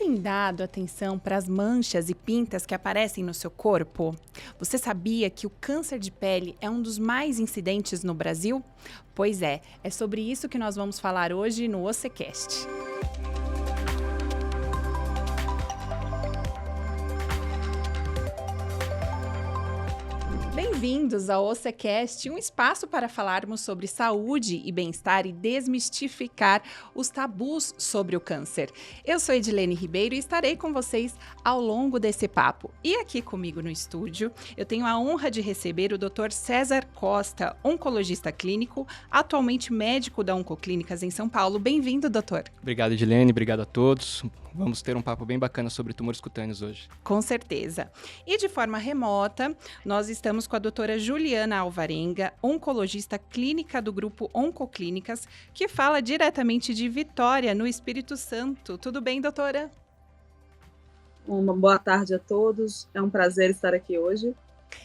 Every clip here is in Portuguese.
tem dado atenção para as manchas e pintas que aparecem no seu corpo? Você sabia que o câncer de pele é um dos mais incidentes no Brasil? Pois é sobre isso que nós vamos falar hoje no OCCast. Bem-vindos ao OCCast, um espaço para falarmos sobre saúde e bem-estar e desmistificar os tabus sobre o câncer. Eu sou Edilene Ribeiro e estarei com vocês ao longo desse papo. E aqui comigo no estúdio, eu tenho a honra de receber o Dr. César Costa, oncologista clínico, atualmente médico da Oncoclínicas em São Paulo. Bem-vindo, doutor. Obrigado, Edilene. Obrigado a todos. Vamos ter um papo bem bacana sobre tumores cutâneos hoje. Com certeza. E de forma remota, nós estamos com a doutora Juliana Alvarenga, oncologista clínica do grupo Oncoclínicas, que fala diretamente de Vitória, no Espírito Santo. Tudo bem, doutora? Uma boa tarde a todos. É um prazer estar aqui hoje.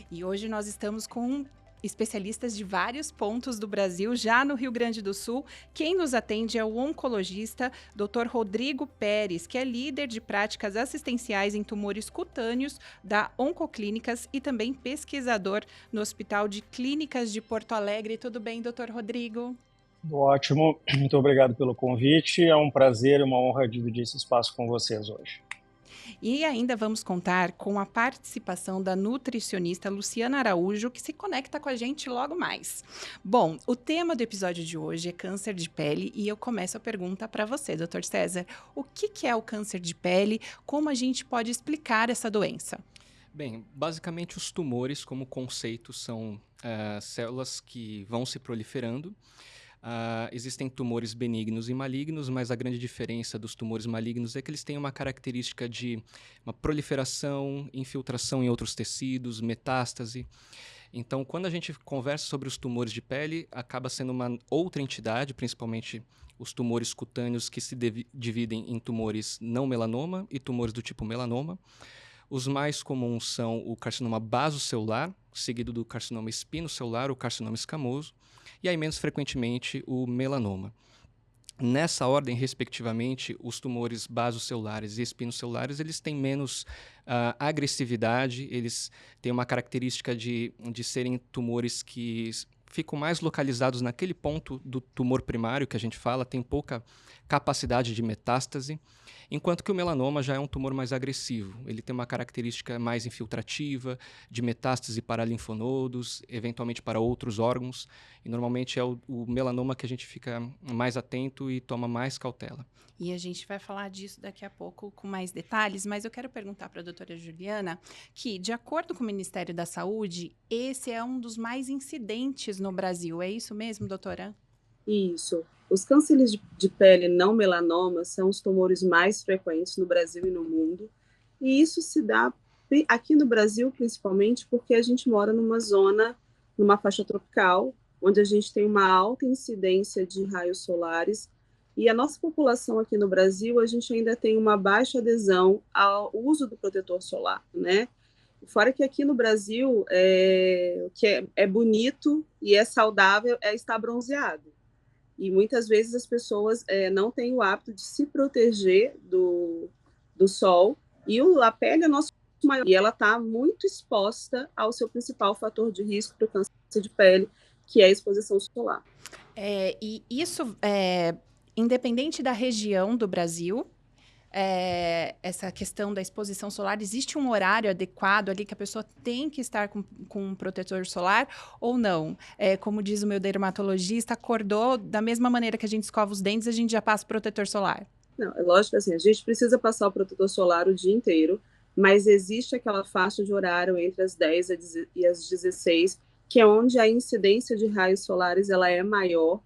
E hoje nós estamos com especialistas de vários pontos do Brasil, já no Rio Grande do Sul. Quem nos atende é o oncologista Dr. Rodrigo Pérez, que é líder de práticas assistenciais em tumores cutâneos da Oncoclínicas e também pesquisador no Hospital de Clínicas de Porto Alegre. Tudo bem, Dr. Rodrigo? Ótimo, muito obrigado pelo convite. É um prazer e uma honra dividir esse espaço com vocês hoje. E ainda vamos contar com a participação da nutricionista Luciana Araújo, que se conecta com a gente logo mais. Bom, o tema do episódio de hoje é câncer de pele e eu começo a pergunta para você, Dr. César. O que é o câncer de pele? Como a gente pode explicar essa doença? Bem, basicamente os tumores como conceito são células que vão se proliferando. Existem tumores benignos e malignos, mas a grande diferença dos tumores malignos é que eles têm uma característica de uma proliferação, infiltração em outros tecidos, metástase. Então, quando a gente conversa sobre os tumores de pele, acaba sendo uma outra entidade, principalmente os tumores cutâneos, que se dividem em tumores não melanoma e tumores do tipo melanoma. Os mais comuns são o carcinoma basocelular, seguido do carcinoma espinocelular, o carcinoma escamoso, e aí menos frequentemente o melanoma. Nessa ordem, respectivamente, os tumores basocelulares e espinocelulares, eles têm menos agressividade, eles têm uma característica de serem tumores que ficam mais localizados naquele ponto do tumor primário que a gente fala, tem pouca capacidade de metástase, enquanto que o melanoma já é um tumor mais agressivo. Ele tem uma característica mais infiltrativa, de metástase para linfonodos, eventualmente para outros órgãos, e normalmente é o melanoma que a gente fica mais atento e toma mais cautela. E a gente vai falar disso daqui a pouco com mais detalhes, mas eu quero perguntar para a doutora Juliana que, de acordo com o Ministério da Saúde, esse é um dos mais incidentes no Brasil. É isso mesmo, doutora? Isso. Os cânceres de pele não melanoma são os tumores mais frequentes no Brasil e no mundo. E isso se dá aqui no Brasil, principalmente, porque a gente mora numa faixa tropical, onde a gente tem uma alta incidência de raios solares. E a nossa população aqui no Brasil, a gente ainda tem uma baixa adesão ao uso do protetor solar, né? Fora que aqui no Brasil, o que é bonito e é saudável é estar bronzeado. E muitas vezes as pessoas não têm o hábito de se proteger do sol. E a pele é nosso maior. E ela está muito exposta ao seu principal fator de risco para o câncer de pele, que é a exposição solar. E isso, independente da região do Brasil, essa questão da exposição solar, existe um horário adequado ali que a pessoa tem que estar com um protetor solar ou não? Como diz o meu dermatologista, acordou da mesma maneira que a gente escova os dentes, a gente já passa o protetor solar. Não, é lógico assim, a gente precisa passar o protetor solar o dia inteiro, mas existe aquela faixa de horário entre as 10 e as 16, que é onde a incidência de raios solares ela é maior.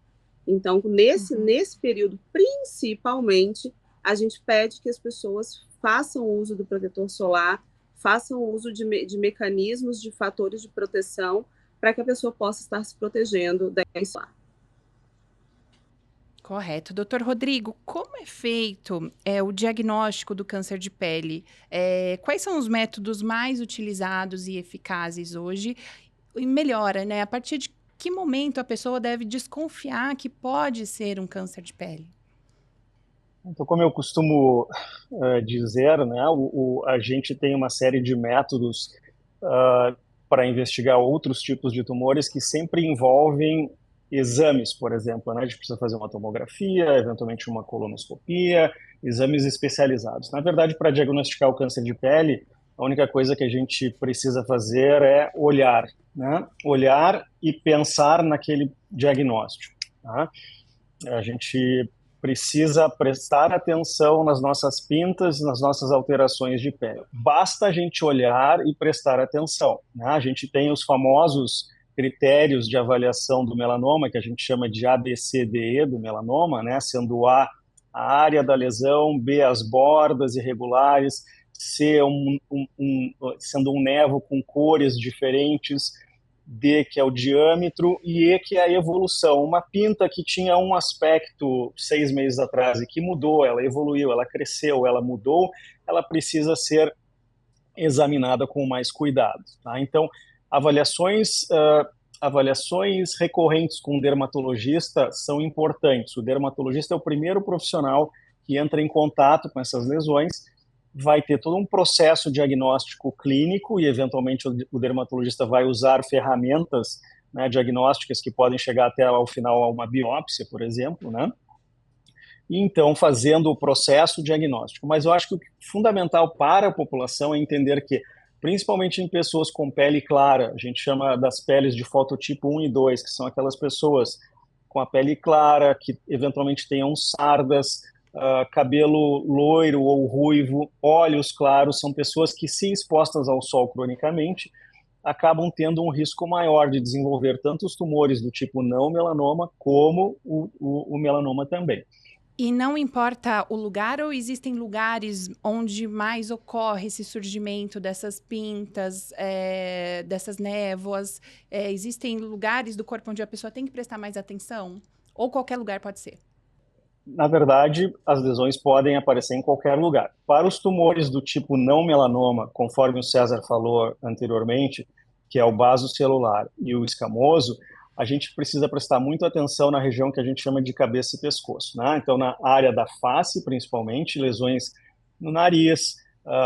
Então, nesse período, principalmente, a gente pede que as pessoas façam uso do protetor solar, façam uso de mecanismos, de fatores de proteção, para que a pessoa possa estar se protegendo da solar. Correto. Doutor Rodrigo, como é feito o diagnóstico do câncer de pele? Quais são os métodos mais utilizados e eficazes hoje? E melhora, né? A partir de que momento a pessoa deve desconfiar que pode ser um câncer de pele? Então, como eu costumo dizer, né, a gente tem uma série de métodos para investigar outros tipos de tumores que sempre envolvem exames, por exemplo, né? A gente precisa fazer uma tomografia, eventualmente uma colonoscopia, exames especializados. Na verdade, para diagnosticar o câncer de pele, a única coisa que a gente precisa fazer é olhar, né? Olhar e pensar naquele diagnóstico, tá? A gente precisa prestar atenção nas nossas pintas, nas nossas alterações de pele. Basta a gente olhar e prestar atenção, né? A gente tem os famosos critérios de avaliação do melanoma, que a gente chama de ABCDE do melanoma, né? Sendo a área da lesão, B, as bordas irregulares, C, sendo um nevo com cores diferentes, D, que é o diâmetro, e E, que é a evolução. Uma pinta que tinha um aspecto 6 meses atrás e que mudou, ela evoluiu, ela cresceu, ela mudou, ela precisa ser examinada com mais cuidado. Tá? Então, avaliações recorrentes com o dermatologista são importantes. O dermatologista é o primeiro profissional que entra em contato com essas lesões, vai ter todo um processo diagnóstico clínico e, eventualmente, o dermatologista vai usar ferramentas, né, diagnósticas que podem chegar até, ao final, a uma biópsia, por exemplo, né? E, então, fazendo o processo diagnóstico. Mas eu acho que o fundamental para a população é entender que, principalmente em pessoas com pele clara, a gente chama das peles de fototipo 1 e 2, que são aquelas pessoas com a pele clara, que eventualmente tenham sardas, cabelo loiro ou ruivo, olhos claros, são pessoas que, se expostas ao sol cronicamente, acabam tendo um risco maior de desenvolver tanto os tumores do tipo não melanoma, como o melanoma também. E não importa o lugar, ou existem lugares onde mais ocorre esse surgimento dessas pintas, dessas névoas? Existem lugares do corpo onde a pessoa tem que prestar mais atenção? Ou qualquer lugar pode ser? Na verdade, as lesões podem aparecer em qualquer lugar. Para os tumores do tipo não melanoma, conforme o César falou anteriormente, que é o basocelular e o escamoso, a gente precisa prestar muita atenção na região que a gente chama de cabeça e pescoço, né? Então, na área da face, principalmente, lesões no nariz,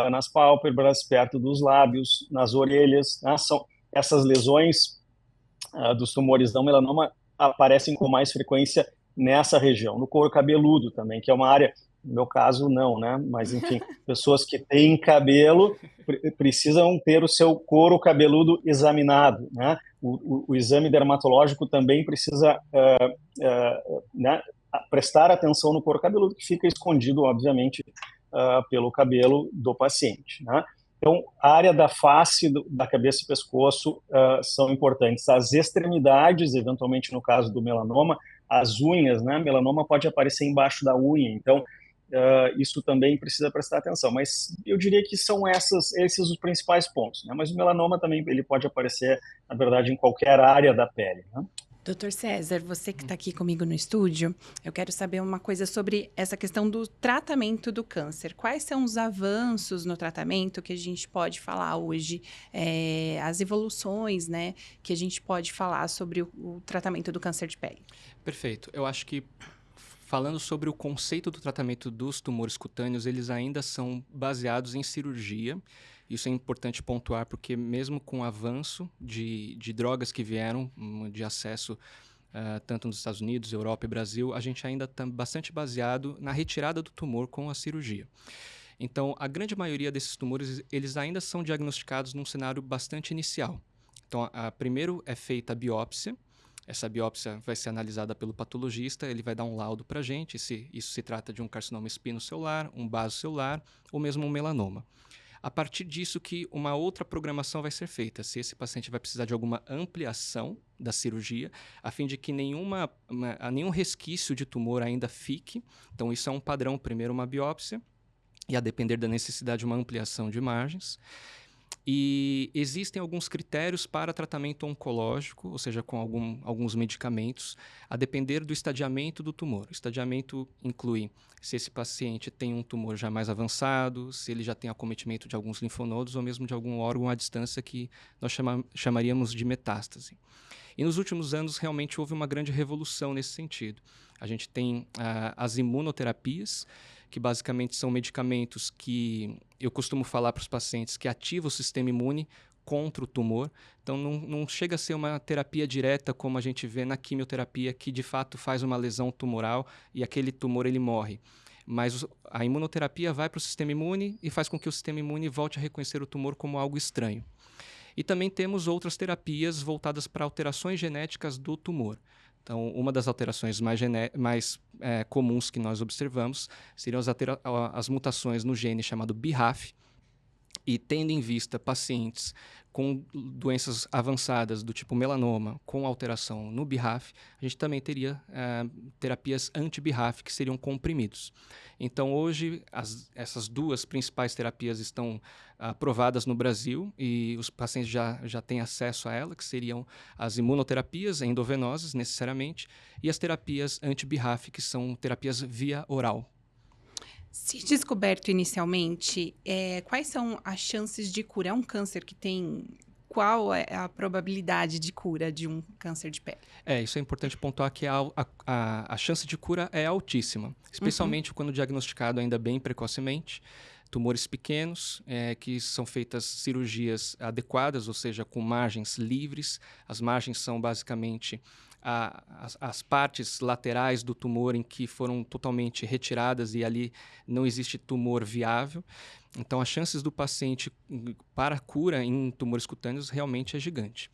nas pálpebras, perto dos lábios, nas orelhas, né? São essas lesões dos tumores não melanoma aparecem com mais frequência nessa região. No couro cabeludo também, que é uma área, no meu caso não, né? Mas enfim, pessoas que têm cabelo precisam ter o seu couro cabeludo examinado, né? O exame dermatológico também precisa né, prestar atenção no couro cabeludo, que fica escondido, obviamente, pelo cabelo do paciente, né? Então, a área da face, da cabeça e pescoço são importantes. As extremidades, eventualmente no caso do melanoma, as unhas, né? Melanoma pode aparecer embaixo da unha, então isso também precisa prestar atenção. Mas eu diria que são esses os principais pontos, né? Mas o melanoma também ele pode aparecer, na verdade, em qualquer área da pele, né? Doutor César, você que está aqui comigo no estúdio, eu quero saber uma coisa sobre essa questão do tratamento do câncer. Quais são os avanços no tratamento que a gente pode falar hoje, as evoluções, né, que a gente pode falar sobre o tratamento do câncer de pele? Perfeito. Eu acho que, falando sobre o conceito do tratamento dos tumores cutâneos, eles ainda são baseados em cirurgia. Isso é importante pontuar, porque mesmo com o avanço de drogas que vieram de acesso tanto nos Estados Unidos, Europa e Brasil, a gente ainda está bastante baseado na retirada do tumor com a cirurgia. Então, a grande maioria desses tumores, eles ainda são diagnosticados num cenário bastante inicial. Então, primeiro é feita a biópsia. Essa biópsia vai ser analisada pelo patologista, ele vai dar um laudo para a gente, se isso se trata de um carcinoma espinocelular, um basocelular ou mesmo um melanoma. A partir disso que uma outra programação vai ser feita, se esse paciente vai precisar de alguma ampliação da cirurgia, a fim de que nenhum resquício de tumor ainda fique. Então, isso é um padrão, primeiro uma biópsia, e a depender da necessidade, uma ampliação de margens. E existem alguns critérios para tratamento oncológico, ou seja, com alguns medicamentos, a depender do estadiamento do tumor. O estadiamento inclui se esse paciente tem um tumor já mais avançado, se ele já tem acometimento de alguns linfonodos ou mesmo de algum órgão à distância que nós chamaríamos de metástase. E nos últimos anos, realmente, houve uma grande revolução nesse sentido. A gente tem as imunoterapias, que basicamente são medicamentos que eu costumo falar para os pacientes que ativam o sistema imune contra o tumor. Então, não chega a ser uma terapia direta como a gente vê na quimioterapia, que de fato faz uma lesão tumoral e aquele tumor ele morre. Mas a imunoterapia vai para o sistema imune e faz com que o sistema imune volte a reconhecer o tumor como algo estranho. E também temos outras terapias voltadas para alterações genéticas do tumor. Então, uma das alterações mais comuns que nós observamos seriam as mutações no gene chamado BRAF, e tendo em vista pacientes com doenças avançadas do tipo melanoma, com alteração no BRAF, a gente também teria terapias anti-BRAF, que seriam comprimidos. Então, hoje, essas duas principais terapias estão aprovadas no Brasil e os pacientes já têm acesso a ela, que seriam as imunoterapias endovenosas, necessariamente, e as terapias anti-BRAF, que são terapias via oral. Se descoberto inicialmente, quais são as chances de cura? É um câncer que tem... Qual é a probabilidade de cura de um câncer de pele? Isso é importante pontuar que a chance de cura é altíssima, especialmente quando diagnosticado ainda bem precocemente. Tumores pequenos, que são feitas cirurgias adequadas, ou seja, com margens livres. As margens são basicamente as partes laterais do tumor em que foram totalmente retiradas e ali não existe tumor viável. Então, as chances do paciente para a cura em tumores cutâneos realmente é gigante.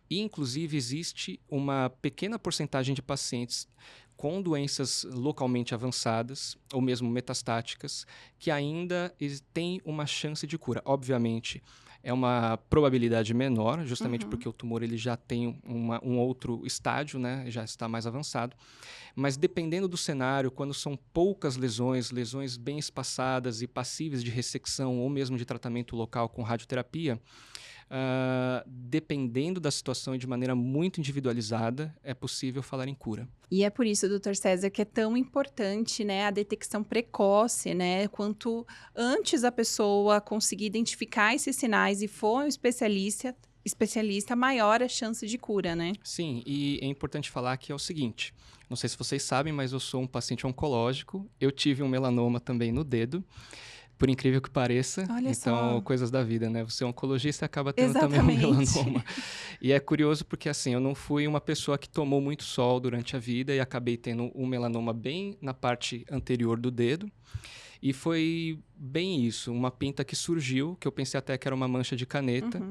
E, inclusive, existe uma pequena porcentagem de pacientes com doenças localmente avançadas ou mesmo metastáticas que ainda têm uma chance de cura. Obviamente, é uma probabilidade menor, justamente porque o tumor ele já tem um outro estágio, né? Já está mais avançado. Mas dependendo do cenário, quando são poucas lesões bem espaçadas e passíveis de ressecção ou mesmo de tratamento local com radioterapia, dependendo da situação e de maneira muito individualizada, é possível falar em cura. E é por isso, doutor César, que é tão importante, né, a detecção precoce, né? Quanto antes a pessoa conseguir identificar esses sinais e for um especialista, maior a chance de cura, né? Sim, e é importante falar que é o seguinte, não sei se vocês sabem, mas eu sou um paciente oncológico, eu tive um melanoma também no dedo, por incrível que pareça. Olha então, só. Coisas da vida, né? Você é oncologista e acaba tendo Exatamente. também um melanoma. E é curioso porque, assim, eu não fui uma pessoa que tomou muito sol durante a vida e acabei tendo um melanoma bem na parte anterior do dedo. E foi bem isso, uma pinta que surgiu, que eu pensei até que era uma mancha de caneta.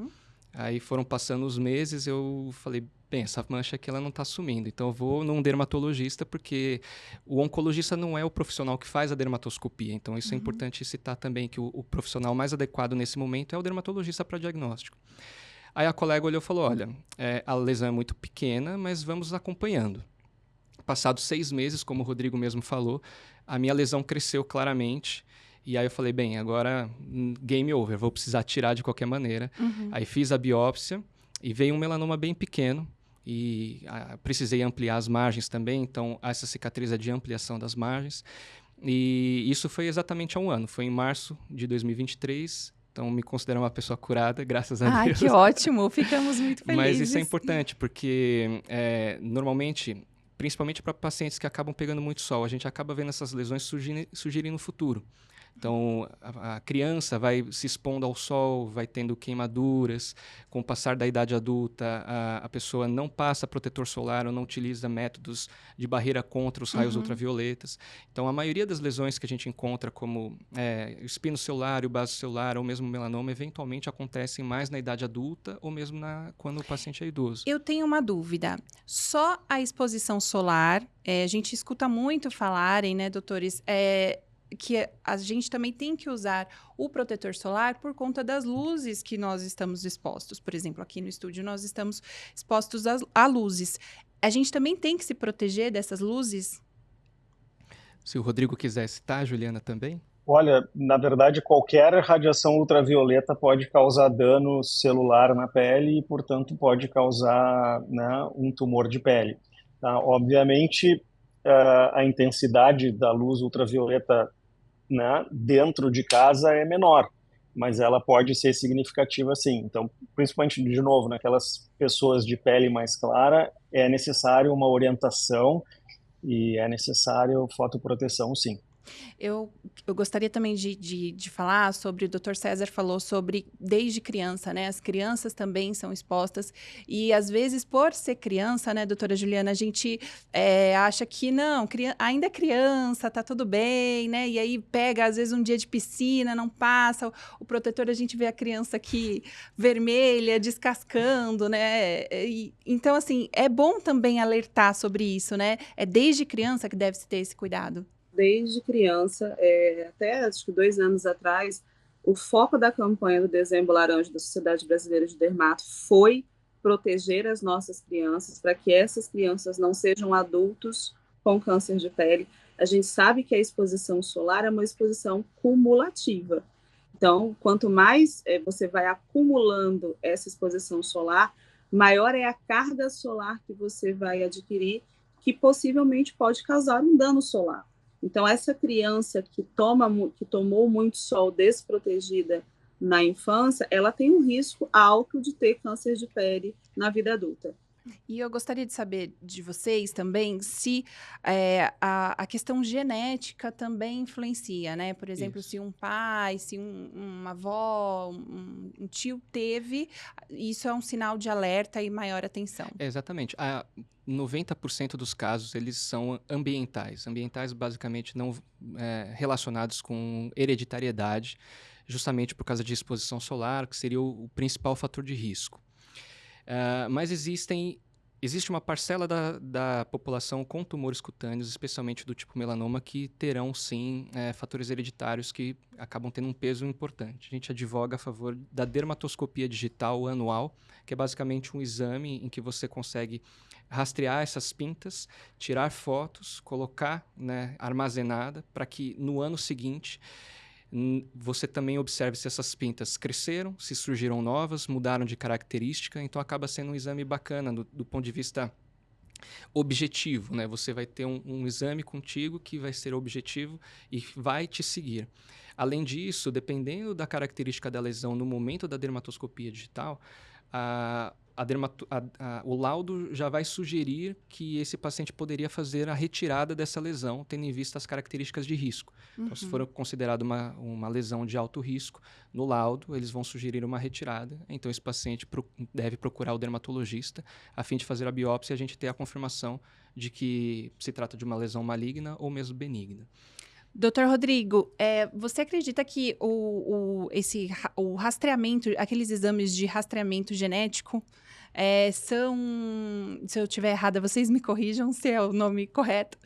Aí foram passando os meses, eu falei, bem, essa mancha aqui ela não está sumindo, então eu vou num dermatologista, porque o oncologista não é o profissional que faz a dermatoscopia, então isso é importante citar também, que o profissional mais adequado nesse momento é o dermatologista para diagnóstico. Aí a colega olhou e falou, olha, a lesão é muito pequena, mas vamos acompanhando. Passados 6 meses, como o Rodrigo mesmo falou, a minha lesão cresceu claramente. E aí eu falei, bem, agora game over, vou precisar tirar de qualquer maneira. Aí fiz a biópsia e veio um melanoma bem pequeno. E precisei ampliar as margens também, então essa cicatriz é de ampliação das margens. E isso foi exatamente há 1 ano, foi em março de 2023. Então, me considero uma pessoa curada, graças a Deus. Que ótimo, ficamos muito felizes. Mas isso é importante, porque normalmente, principalmente para pacientes que acabam pegando muito sol, a gente acaba vendo essas lesões surgirem no futuro. Então, a criança vai se expondo ao sol, vai tendo queimaduras. Com o passar da idade adulta, a pessoa não passa protetor solar ou não utiliza métodos de barreira contra os raios ultravioletas. Então, a maioria das lesões que a gente encontra, como espino celular, o baso celular ou mesmo melanoma, eventualmente acontecem mais na idade adulta ou mesmo quando o paciente é idoso. Eu tenho uma dúvida. Só a exposição solar, a gente escuta muito falarem, né, doutores, que a gente também tem que usar o protetor solar por conta das luzes que nós estamos expostos. Por exemplo, aqui no estúdio nós estamos expostos a luzes. A gente também tem que se proteger dessas luzes? Se o Rodrigo quiser citar, a Juliana também? Olha, na verdade, qualquer radiação ultravioleta pode causar dano celular na pele e, portanto, pode causar, né, um tumor de pele. Tá? Obviamente, a intensidade da luz ultravioleta, né, dentro de casa é menor, mas ela pode ser significativa sim. Então, principalmente, de novo, naquelas pessoas de pele mais clara, é necessário uma orientação e é necessário fotoproteção, sim. Eu gostaria também de falar sobre, o Dr. César falou sobre desde criança, né? As crianças também são expostas e às vezes por ser criança, né, doutora Juliana, a gente acha que não, ainda é criança, tá tudo bem, né? E aí pega às vezes um dia de piscina, não passa, o protetor a gente vê a criança aqui vermelha, descascando, né? Então assim, é bom também alertar sobre isso, né? É desde criança que deve-se ter esse cuidado. Desde criança, até acho que 2 anos atrás, o foco da campanha do Dezembro Laranja da Sociedade Brasileira de Dermato foi proteger as nossas crianças, para que essas crianças não sejam adultos com câncer de pele. A gente sabe que a exposição solar é uma exposição cumulativa. Então, quanto mais você vai acumulando essa exposição solar, maior é a carga solar que você vai adquirir, que possivelmente pode causar um dano solar. Então, essa criança que tomou muito sol desprotegida na infância, ela tem um risco alto de ter câncer de pele na vida adulta. E eu gostaria de saber de vocês também se a questão genética também influencia, né? Por exemplo, Isso. se um pai, se uma avó, um tio teve, isso é um sinal de alerta e maior atenção. Exatamente. 90% dos casos, eles são ambientais. Ambientais, basicamente, não relacionados com hereditariedade, justamente por causa de exposição solar, que seria o principal fator de risco. Mas existe uma parcela da população com tumores cutâneos, especialmente do tipo melanoma, que terão, sim, fatores hereditários que acabam tendo um peso importante. A gente advoga a favor da dermatoscopia digital anual, que é basicamente um exame em que você consegue rastrear essas pintas, tirar fotos, colocar, né, armazenada, para que no ano seguinte você também observe se essas pintas cresceram, se surgiram novas, mudaram de característica. Então acaba sendo um exame bacana do ponto de vista objetivo, né? Você vai ter um exame contigo que vai ser objetivo e vai te seguir. Além disso, dependendo da característica da lesão no momento da dermatoscopia digital, o laudo já vai sugerir que esse paciente poderia fazer a retirada dessa lesão, tendo em vista as características de risco. Então, se for considerado uma lesão de alto risco, no laudo eles vão sugerir uma retirada. Então, esse paciente deve procurar o dermatologista a fim de fazer a biópsia e a gente ter a confirmação de que se trata de uma lesão maligna ou mesmo benigna. Doutor Rodrigo, você acredita que o rastreamento, aqueles exames de rastreamento genético, se eu estiver errada, vocês me corrijam se é o nome correto,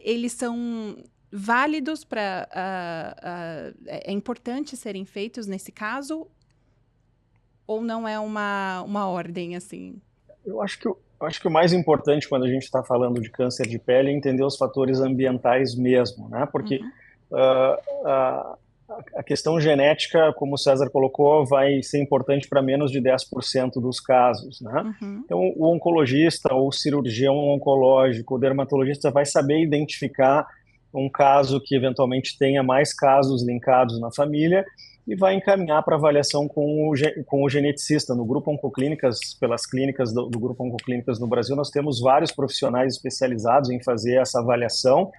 eles são válidos para... é importante serem feitos nesse caso? Ou não é uma ordem, assim? Eu acho que o mais importante quando a gente está falando de câncer de pele é entender os fatores ambientais mesmo, né? Porque a questão genética, como o César colocou, vai ser importante para menos de 10% dos casos, né? Então, o oncologista, ou o cirurgião oncológico, o dermatologista vai saber identificar um caso que eventualmente tenha mais casos linkados na família e vai encaminhar para avaliação com o geneticista. No Grupo Oncoclínicas, pelas clínicas do Grupo Oncoclínicas no Brasil, nós temos vários profissionais especializados em fazer essa avaliação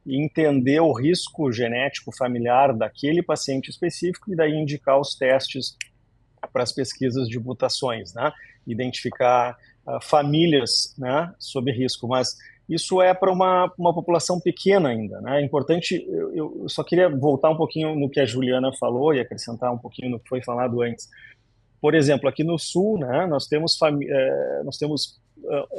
e entender o risco genético familiar daquele paciente específico e daí indicar os testes para as pesquisas de mutações, né? Identificar famílias, né, sob risco, mas isso é para uma população pequena ainda, né? É importante, eu só queria voltar um pouquinho no que a Juliana falou e acrescentar um pouquinho no que foi falado antes. Por exemplo, aqui no Sul, né, nós temos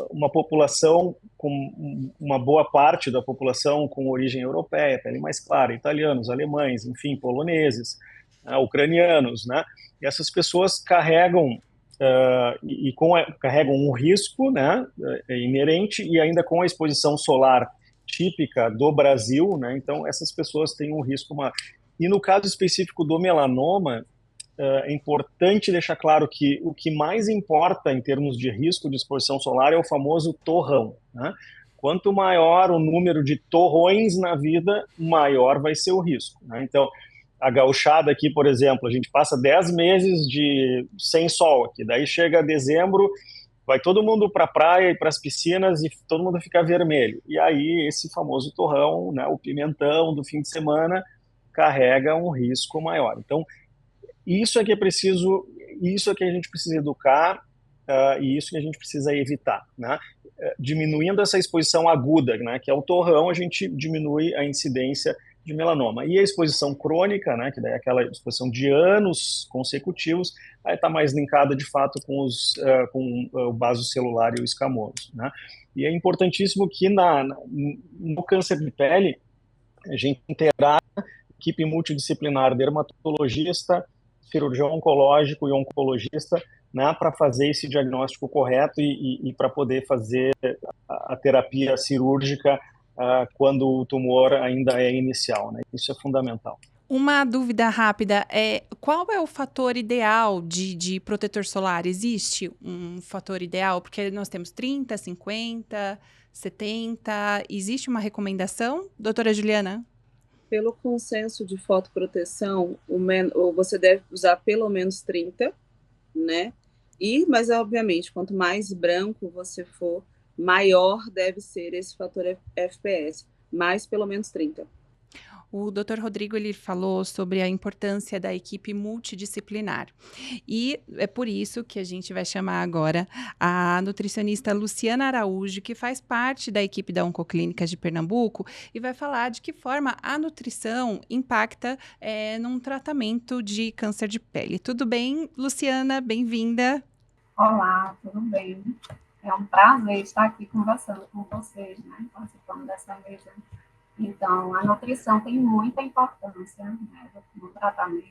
uma população com uma boa parte da população com origem europeia, pele mais clara, italianos, alemães, enfim, poloneses, ucranianos, né? E essas pessoas carregam carregam um risco, né, inerente e ainda com a exposição solar típica do Brasil, né? Então essas pessoas têm um risco maior. E no caso específico do melanoma, é importante deixar claro que o que mais importa em termos de risco de exposição solar é o famoso torrão, né? Quanto maior o número de torrões na vida, maior vai ser o risco, né? Então, a gauchada aqui, por exemplo, a gente passa 10 meses sem sol aqui, daí chega dezembro, vai todo mundo para a praia e para as piscinas e todo mundo fica vermelho. E aí esse famoso torrão, né, o pimentão do fim de semana, carrega um risco maior. Então, isso é que é preciso, isso é que a gente precisa educar, e isso que a gente precisa evitar, né? Diminuindo essa exposição aguda, né, que é o torrão, a gente diminui a incidência de melanoma. E a exposição crônica, né, que daí é aquela exposição de anos consecutivos, aí está mais linkada de fato com o vaso celular e o escamoso, né? E é importantíssimo que no câncer de pele a gente terá equipe multidisciplinar, dermatologista, cirurgião oncológico e oncologista, né, para fazer esse diagnóstico correto e para poder fazer a terapia cirúrgica quando o tumor ainda é inicial, né? Isso é fundamental. Uma dúvida rápida é qual é o fator ideal de protetor solar? Existe um fator ideal? Porque nós temos 30, 50, 70. Existe uma recomendação, doutora Juliana? Pelo consenso de fotoproteção, você deve usar pelo menos 30, né? Mas, obviamente, quanto mais branco você for, maior deve ser esse fator FPS, mais pelo menos 30. O Dr. Rodrigo ele falou sobre a importância da equipe multidisciplinar. E é por isso que a gente vai chamar agora a nutricionista Luciana Araújo, que faz parte da equipe da Oncoclínicas de Pernambuco, e vai falar de que forma a nutrição impacta num tratamento de câncer de pele. Tudo bem, Luciana? Bem-vinda. Olá, tudo bem? É um prazer estar aqui conversando com vocês, né? Participando dessa mesa. Então, a nutrição tem muita importância, né, no tratamento.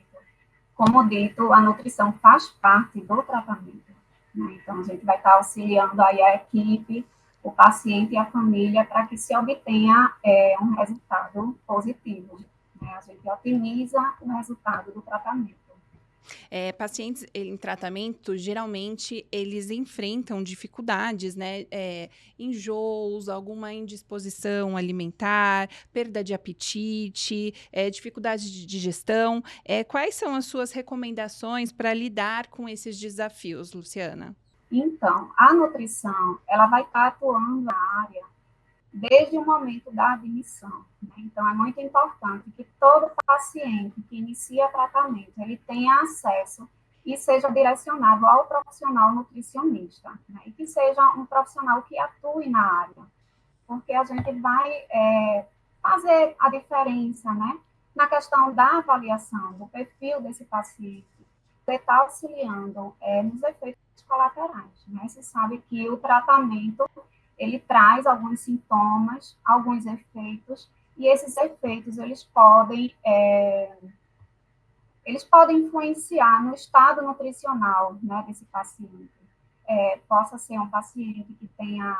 Como dito, a nutrição faz parte do tratamento, né? Então, a gente vai estar auxiliando aí a equipe, o paciente e a família para que se obtenha um resultado positivo, né? A gente otimiza o resultado do tratamento. Pacientes em tratamento, geralmente, eles enfrentam dificuldades, né? Enjoos, alguma indisposição alimentar, perda de apetite, dificuldade de digestão. Quais são as suas recomendações para lidar com esses desafios, Luciana? Então, a nutrição, ela vai estar atuando na área desde o momento da admissão, né? Então, é muito importante que todo paciente que inicia tratamento, ele tenha acesso e seja direcionado ao profissional nutricionista, né? E que seja um profissional que atue na área, porque a gente vai fazer a diferença, né? Na questão da avaliação do perfil desse paciente, está auxiliando nos efeitos colaterais, né? Você sabe que o tratamento ele traz alguns sintomas, alguns efeitos, e esses efeitos, eles podem influenciar no estado nutricional, né, desse paciente. Possa ser um paciente que tenha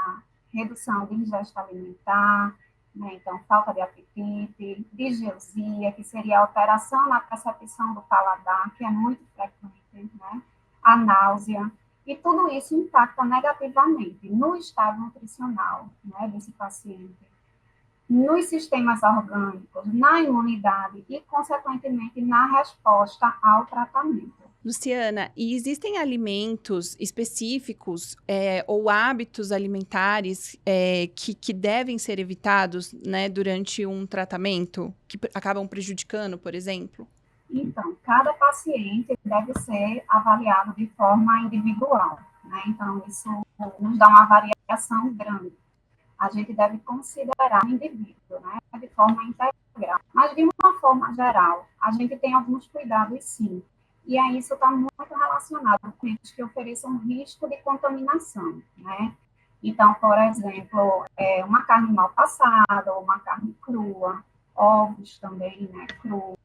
redução de ingesta alimentar, né, então, falta de apetite, disgeusia, que seria alteração na percepção do paladar, que é muito frequente, né, a náusea. E tudo isso impacta negativamente no estado nutricional, né, desse paciente, nos sistemas orgânicos, na imunidade e, consequentemente, na resposta ao tratamento. Luciana, e existem alimentos específicos ou hábitos alimentares que devem ser evitados, né, durante um tratamento, que acabam prejudicando, por exemplo? Então, cada paciente deve ser avaliado de forma individual, né? Então, isso nos dá uma variação grande. A gente deve considerar o indivíduo, né, de forma integral. Mas, de uma forma geral, a gente tem alguns cuidados, sim. E aí isso está muito relacionado com alimentos que ofereçam risco de contaminação, né? Então, por exemplo, uma carne mal passada, ou uma carne crua, ovos também, né, cru,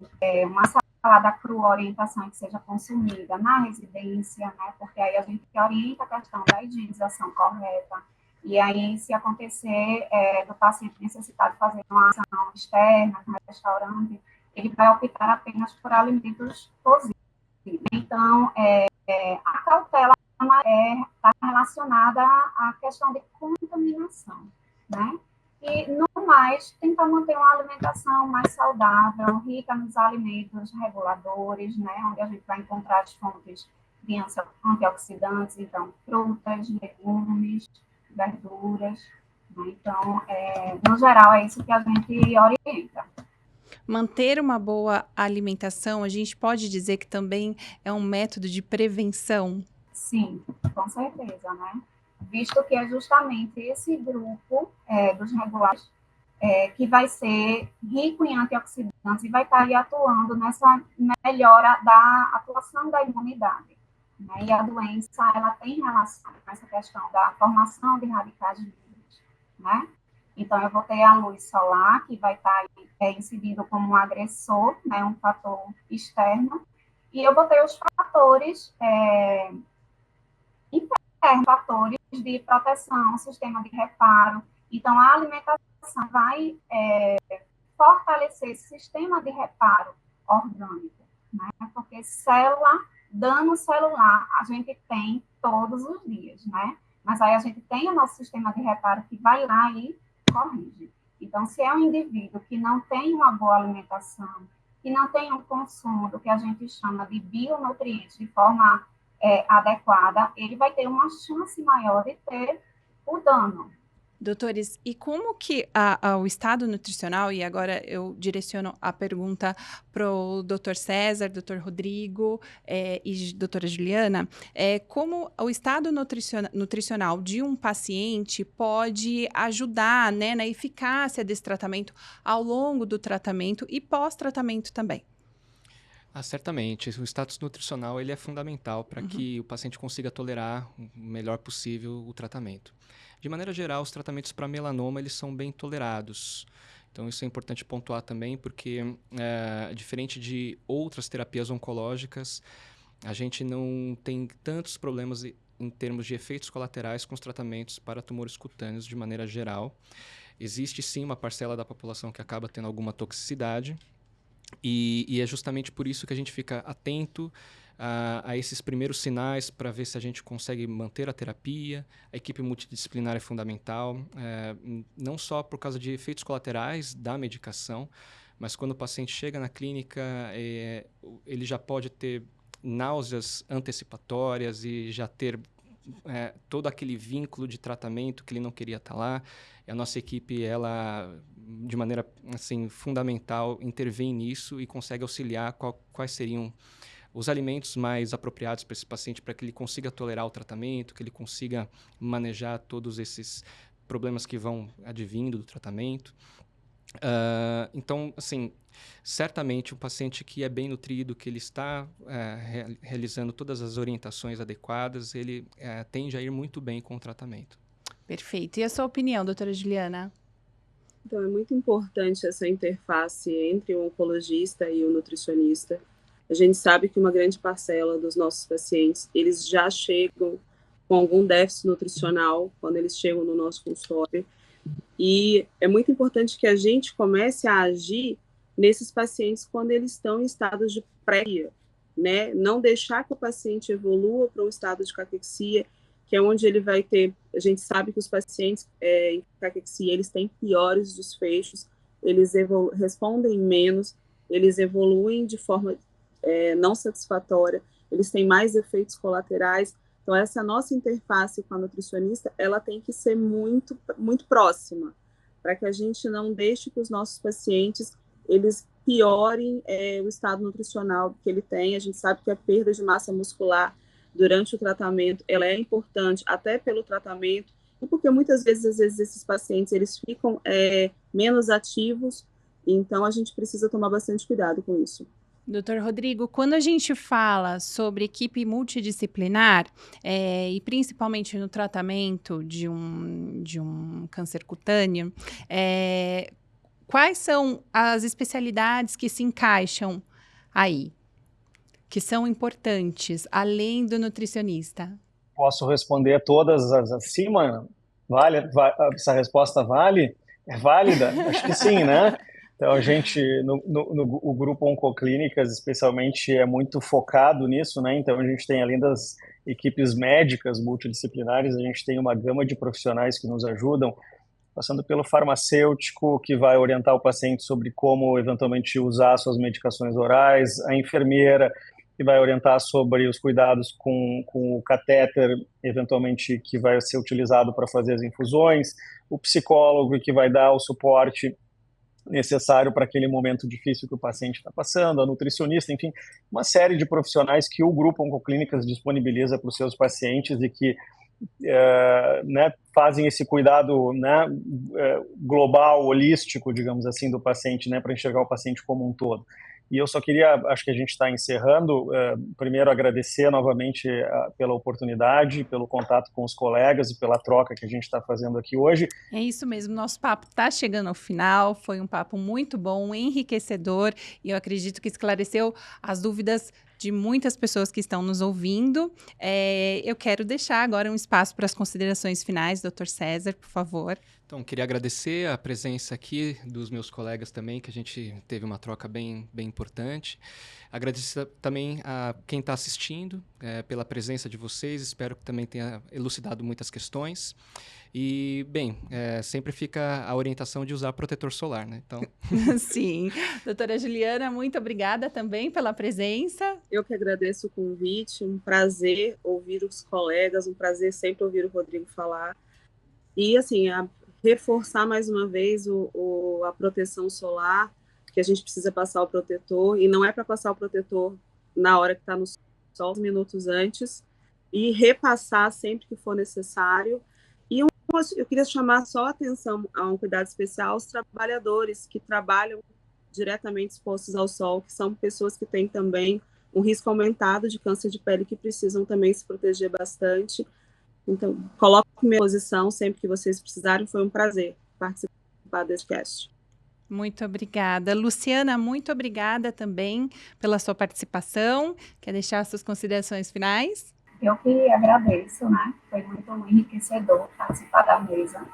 uma salada crua, orientação que seja consumida na residência, né, porque aí a gente orienta a questão da higienização correta, e aí, se acontecer do paciente necessitar de fazer uma ação externa, no restaurante, ele vai optar apenas por alimentos cozidos. Então, a cautela está relacionada à questão de contaminação, né? E, no mais, tentar manter uma alimentação mais saudável, rica nos alimentos reguladores, né? Onde a gente vai encontrar as fontes de antioxidantes, então, frutas, legumes, verduras, né? Então, no geral, é isso que a gente orienta. Manter uma boa alimentação, a gente pode dizer que também é um método de prevenção? Sim, com certeza, né? Visto que é justamente esse grupo dos regulares que vai ser rico em antioxidantes e vai estar aí atuando nessa melhora da atuação da imunidade. Né? E a doença, ela tem relação com essa questão da formação de radicais livres, né? Então, eu vou ter a luz solar, que vai estar aí, incidindo como um agressor, né, um fator externo, e eu vou ter os fatores internos, fatores de proteção, sistema de reparo. Então, a alimentação vai fortalecer esse sistema de reparo orgânico, né? Porque dano celular a gente tem todos os dias, né? Mas aí a gente tem o nosso sistema de reparo que vai lá e corrige. Então, se é um indivíduo que não tem uma boa alimentação, que não tem um consumo do que a gente chama de bionutrientes de forma adequada, ele vai ter uma chance maior de ter o dano. Doutores, e como que o estado nutricional, e agora eu direciono a pergunta para o doutor César, doutor Rodrigo e doutora Juliana, como o estado nutricional de um paciente pode ajudar, né, na eficácia desse tratamento ao longo do tratamento e pós-tratamento também? Certamente. O status nutricional ele é fundamental para que o paciente consiga tolerar o melhor possível o tratamento. De maneira geral, os tratamentos para melanoma eles são bem tolerados. Então, isso é importante pontuar também, porque, diferente de outras terapias oncológicas, a gente não tem tantos problemas em termos de efeitos colaterais com os tratamentos para tumores cutâneos de maneira geral. Existe, sim, uma parcela da população que acaba tendo alguma toxicidade, e é justamente por isso que a gente fica atento a esses primeiros sinais para ver se a gente consegue manter a terapia. A equipe multidisciplinar é fundamental, não só por causa de efeitos colaterais da medicação, mas quando o paciente chega na clínica, ele já pode ter náuseas antecipatórias e já ter todo aquele vínculo de tratamento que ele não queria estar lá. E a nossa equipe, ela, de maneira assim, fundamental, intervém nisso e consegue auxiliar quais seriam os alimentos mais apropriados para esse paciente, para que ele consiga tolerar o tratamento, que ele consiga manejar todos esses problemas que vão advindo do tratamento. Então, assim, certamente o paciente que é bem nutrido, que ele está realizando todas as orientações adequadas, ele tende a ir muito bem com o tratamento. Perfeito. E a sua opinião, doutora Juliana? Então, é muito importante essa interface entre o oncologista e o nutricionista. A gente sabe que uma grande parcela dos nossos pacientes, eles já chegam com algum déficit nutricional quando eles chegam no nosso consultório. E é muito importante que a gente comece a agir nesses pacientes quando eles estão em estados de pré, né? Não deixar que o paciente evolua para um estado de caquexia, que é onde ele vai ter... A gente sabe que os pacientes em caquexia, eles têm piores desfechos, eles respondem menos, eles evoluem de forma não satisfatória, eles têm mais efeitos colaterais. Então, essa nossa interface com a nutricionista, ela tem que ser muito, muito próxima, para que a gente não deixe que os nossos pacientes, eles piorem o estado nutricional que ele tem. A gente sabe que a perda de massa muscular durante o tratamento, ela é importante até pelo tratamento, e porque muitas vezes, às vezes, esses pacientes, eles ficam menos ativos, então a gente precisa tomar bastante cuidado com isso. Doutor Rodrigo, quando a gente fala sobre equipe multidisciplinar, e principalmente no tratamento de um câncer cutâneo, quais são as especialidades que se encaixam aí, que são importantes, além do nutricionista? Posso responder a todas as acima? Essa resposta vale? É válida? Acho que sim, né? Então, a gente, o grupo Oncoclínicas, especialmente, é muito focado nisso, né? Então, a gente tem, além das equipes médicas multidisciplinares, a gente tem uma gama de profissionais que nos ajudam, passando pelo farmacêutico, que vai orientar o paciente sobre como, eventualmente, usar suas medicações orais, a enfermeira, que vai orientar sobre os cuidados com o catéter, eventualmente, que vai ser utilizado para fazer as infusões, o psicólogo que vai dar o suporte necessário para aquele momento difícil que o paciente está passando, a nutricionista, enfim, uma série de profissionais que o Grupo Oncoclínicas disponibiliza para os seus pacientes e que né, fazem esse cuidado, né, global, holístico, digamos assim, do paciente, né, para enxergar o paciente como um todo. E eu só queria, acho que a gente está encerrando, primeiro agradecer novamente pela oportunidade, pelo contato com os colegas e pela troca que a gente está fazendo aqui hoje. É isso mesmo, nosso papo está chegando ao final, foi um papo muito bom, enriquecedor, e eu acredito que esclareceu as dúvidas de muitas pessoas que estão nos ouvindo. Eu quero deixar agora um espaço para as considerações finais, Dr. César, por favor. Então, queria agradecer a presença aqui dos meus colegas também, que a gente teve uma troca bem importante. Agradecer também a quem está assistindo pela presença de vocês, espero que também tenha elucidado muitas questões. E, bem, sempre fica a orientação de usar protetor solar, né? Então... Sim. Doutora Juliana, muito obrigada também pela presença. Eu que agradeço o convite, um prazer ouvir os colegas, um prazer sempre ouvir o Rodrigo falar. E, assim, reforçar mais uma vez a proteção solar, que a gente precisa passar o protetor, e não é para passar o protetor na hora que está no sol, minutos antes, e repassar sempre que for necessário. E eu queria chamar só a atenção a um cuidado especial aos trabalhadores que trabalham diretamente expostos ao sol, que são pessoas que têm também um risco aumentado de câncer de pele, que precisam também se proteger bastante. Então, coloque-me à disposição sempre que vocês precisarem. Foi um prazer participar desse cast. Muito obrigada. Luciana, muito obrigada também pela sua participação. Quer deixar suas considerações finais? Eu que agradeço, né? Foi muito enriquecedor participar da mesa.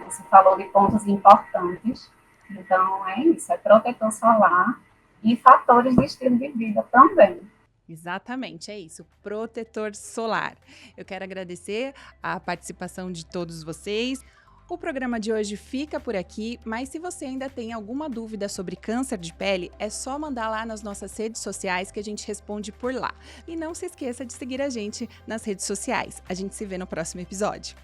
Você falou de pontos importantes. Então, é isso. É protetor solar e fatores de estilo de vida também. Exatamente, é isso, protetor solar. Eu quero agradecer a participação de todos vocês. O programa de hoje fica por aqui, mas se você ainda tem alguma dúvida sobre câncer de pele, é só mandar lá nas nossas redes sociais que a gente responde por lá. E não se esqueça de seguir a gente nas redes sociais. A gente se vê no próximo episódio.